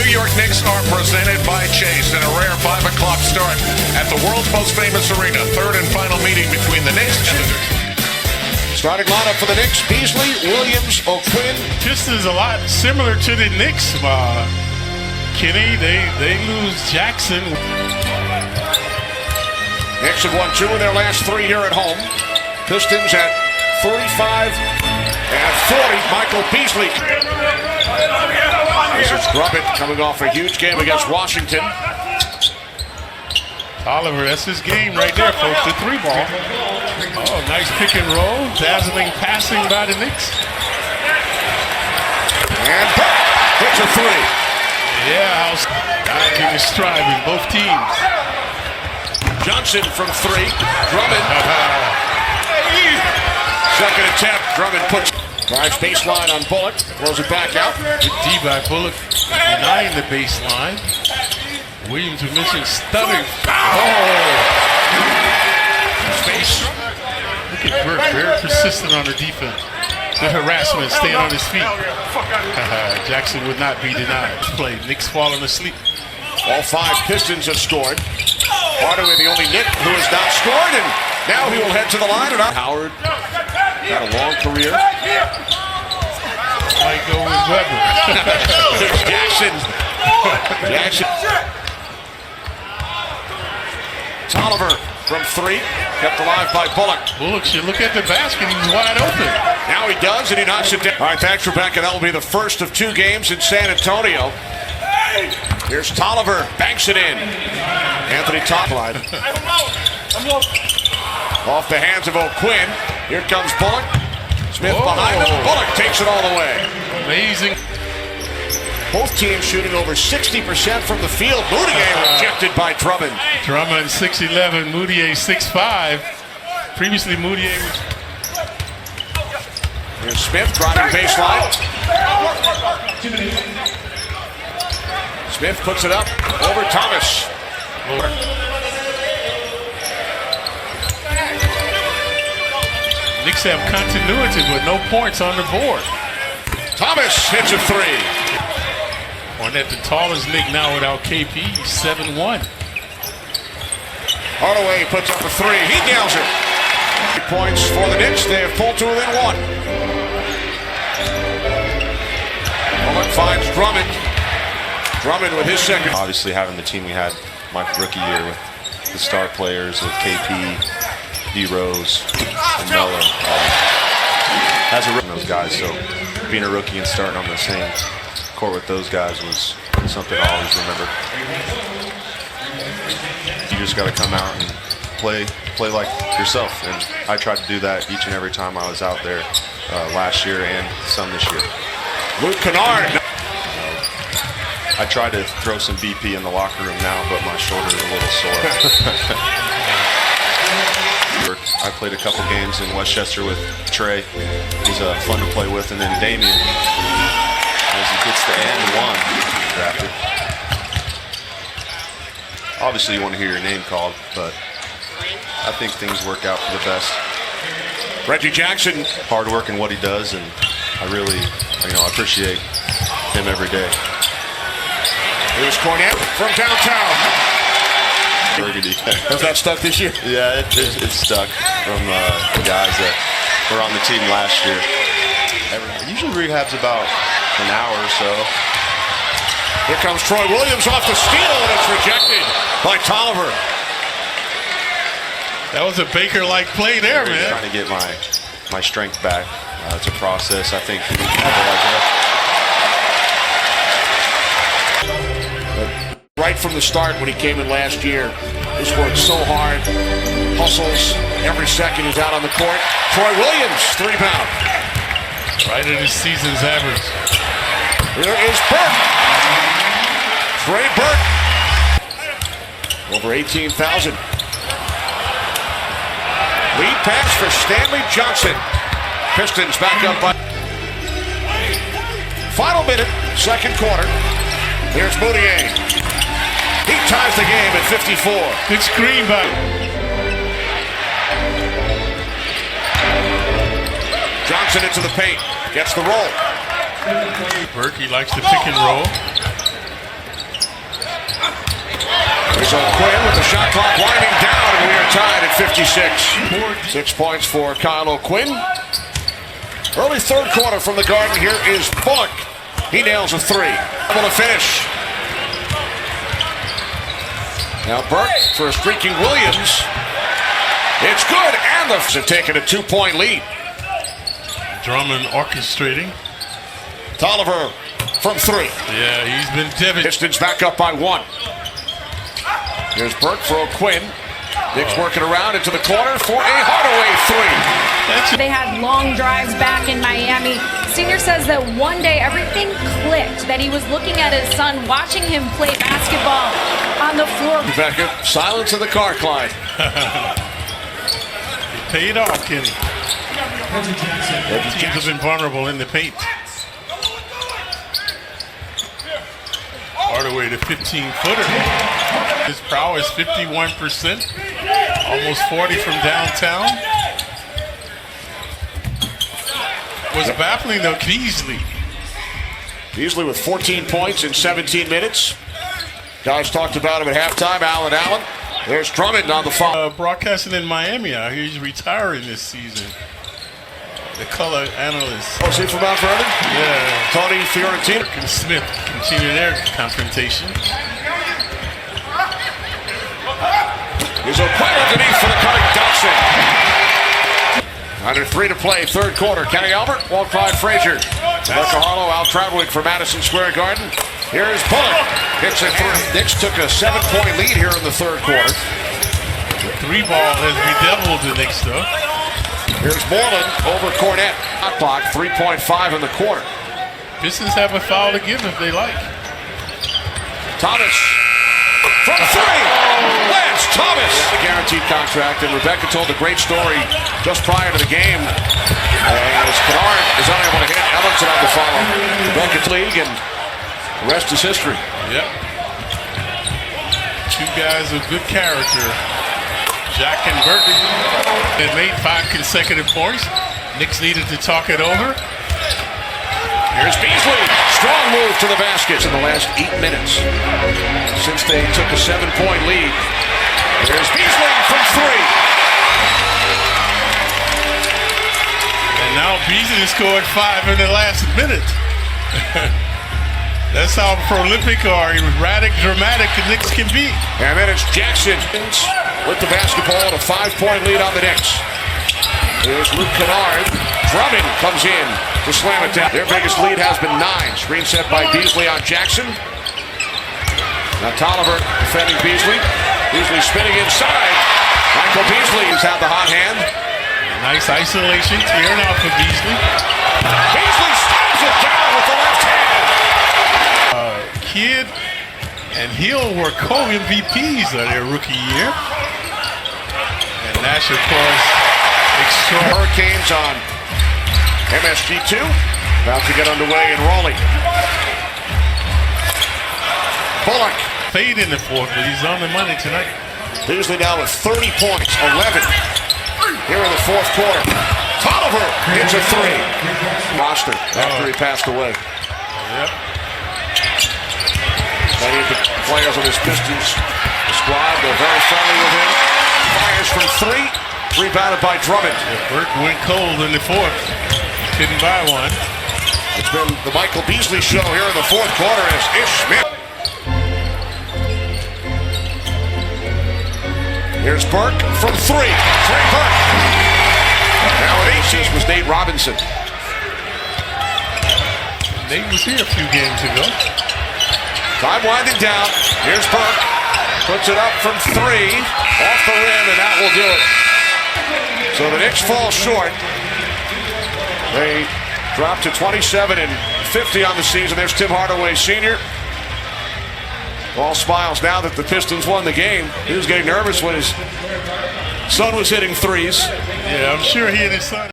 New York Knicks are presented by Chase in a rare 5 o'clock start at the world's most famous arena. Third and final meeting between the Knicks and the Starting lineup for the Knicks: Beasley, Williams, O'Quinn. Pistons a lot similar to the Knicks. Kenny, they lose Jackson. Knicks have won 2 in their last 3 here at home. Pistons at 35 and 40. Michael Beasley. This is Grubbin coming off a huge game against Washington. Oliver, that's his game right there, folks. The 3 ball. Oh, nice pick and roll. Dazzling passing by the Knicks. And hits a 3. Yeah, I was striving, both teams. Johnson from 3. Drummond. Second attempt. Drummond drives baseline on Bullock. Throws it back out. Good D by Bullock. Denying the baseline. Williams was missing stunning. Space. Look at Burke, very persistent on the defense. Good harassment, staying on his feet. Jackson would not be denied. Play. Knicks falling asleep. All 5 Pistons have scored. Hardaway, the only Knick who has not scored, and now he will head to the line. And Howard had a long career. Might go with Weber. Jackson. Tolliver from 3, kept alive by Bullock. Bullock should look at the basket. He's wide open. Now he does, and he knocks it down. All right, thanks, Rebecca. That will be the first of 2 games in San Antonio. Here's Tolliver, banks it in. Anthony Topline. Off the hands of O'Quinn. Here comes Bullock. Smith behind him. Bullock takes it all the way. Amazing. Both teams shooting over 60% from the field. Moutier rejected by Drummond. Drummond 6'11", Moutier 6'5". Previously Moutier was... Here's Smith driving baseline. Smith puts it up over Thomas. Knicks have continuity with no points on the board. Thomas hits a 3. Barnett, the tallest Knick now without KP, 7'1". Hardaway puts up a 3. He nails it. 3 points for the Knicks. They have pulled to within 1. Bullock finds Drummond. Drummond with his second. Obviously, having the team we had my rookie year with the star players of KP, D Rose, and Melo, as a rookie, those guys. So being a rookie and starting on the same court with those guys was something I always remember. You just got to come out and play like yourself, and I tried to do that each and every time I was out there last year and some this year. Luke Kennard. I try to throw some BP in the locker room now, but my shoulder is a little sore. I played a couple games in Westchester with Trey. He's fun to play with, and then Damian, as he gets the and one drafted. Obviously, you want to hear your name called, but I think things work out for the best. Reggie Jackson, hard work in what he does, and I really, I appreciate him every day. Here's Cornette from downtown. Burgundy. Has that stuck this year? Yeah, it's stuck from the guys that were on the team last year. Usually rehab's about an hour or so. Here comes Troy Williams off the steal, and it's rejected by Tolliver. That was a Baker-like play there, man. Trying to get my strength back. It's a process, I think. Right from the start when he came in last year, he's worked so hard, hustles, every second he's out on the court. Troy Williams, 3-pound. Right at his season's average. Here is Burke. Trey Burke. Over 18,000. Lead pass for Stanley Johnson. Pistons back up by... Final minute, second quarter. Here's Moutier. He ties the game at 54. Good screen by Johnson into the paint. Gets the roll. Berkey likes to pick and roll. Here's O'Quinn with the shot clock winding down, and we are tied at 56. 6 points for Kyle O'Quinn. Early third quarter from the Garden. Here is Bullock. He nails a three. Able to finish. Now Burke for a streaking Williams. It's good, and the Pistons have taken a 2-point lead. Drummond orchestrating. Tolliver from three. Yeah, he's been devastated. Pistons back up by one. Here's Burke for O'Quinn. Knicks working around into the corner for a Hardaway three. They had long drives back in Miami. Senior says that one day everything clicked, that he was looking at his son, watching him play basketball on the floor. Rebecca, silence in the car, Clyde. It paid off, Kenny. Teams have been vulnerable in the paint. Hardaway to 15-footer. His prowess 51%, almost 40 from downtown. Was baffling though, Beasley. Beasley with 14 points in 17 minutes. Guys talked about him at halftime. Allen. There's Drummond on the foul. Broadcasting in Miami. I hear he's retiring this season. The color analyst. Oh, is he from Mount Vernon? Yeah. Tony Fiorentina and Smith continue their confrontation. Here's O'Quinn underneath for the cutting Dawson. Under 3 to play, third quarter. Kenny Albert, Walt Clyde Frazier. Rebecca Harlow out traveling for Madison Square Garden. Here's Bullock. Hits it through. Knicks took a 7-point lead here in the third quarter. The three ball has bedeviled the Knicks though. Here's Moreland over Cornette. Hot clock, 3.5 in the quarter. Pistons have a foul to give if they like. Thomas from three. Lance Thomas. A guaranteed contract, and Rebecca told a great story just prior to the game. As Kennard is unable to hit, Ellingson on the follow. Rebecca's league, and the rest is history. Yep. Two guys of good character. Jack and Burton had made 5 consecutive points. Knicks needed to talk it over. Here's Beasley. Strong move to the basket in the last 8 minutes since they took a 7-point lead. There's Beasley from three. And now Beasley scored 5 in the last minute. That's how prolific or erratic, dramatic the Knicks can be. And then it's Jackson with the basketball and a 5-point lead on the Knicks. Here's Luke Kennard. Drummond comes in to slam it down. Their biggest lead has been 9. Screen set by Beasley on Jackson. Now Tolliver defending Beasley. Beasley spinning inside. Michael Beasley has had the hot hand. Nice isolation, clearing out for Beasley. Beasley slams it down with the left hand. Kidd and Hill were co-MVPs of their rookie year. And Nash, of course, extra. Hurricanes on MSG2. About to get underway in Raleigh. Bullock. Fade in the fourth, but he's on the money tonight. Beasley now with 30 points, 11 here in the fourth quarter. Tolliver hits a three. Monster after he passed away. Yep. Many of the players on his Pistons squad, they're very friendly with him. Fires from three, rebounded by Drummond. Yeah, Burke went cold in the fourth. Couldn't buy one. It's been the Michael Beasley show here in the fourth quarter as Ish Smith. Here's Burke from three. Trey Burke. Now at aces was Nate Robinson. Nate was here a few games ago. Time winding down. Here's Burke. Puts it up from three. Off the rim, and that will do it. So the Knicks fall short. They drop to 27 and 50 on the season. There's Tim Hardaway Sr. All smiles now that the Pistons won the game. He was getting nervous when his son was hitting threes. Yeah, I'm sure he and his son.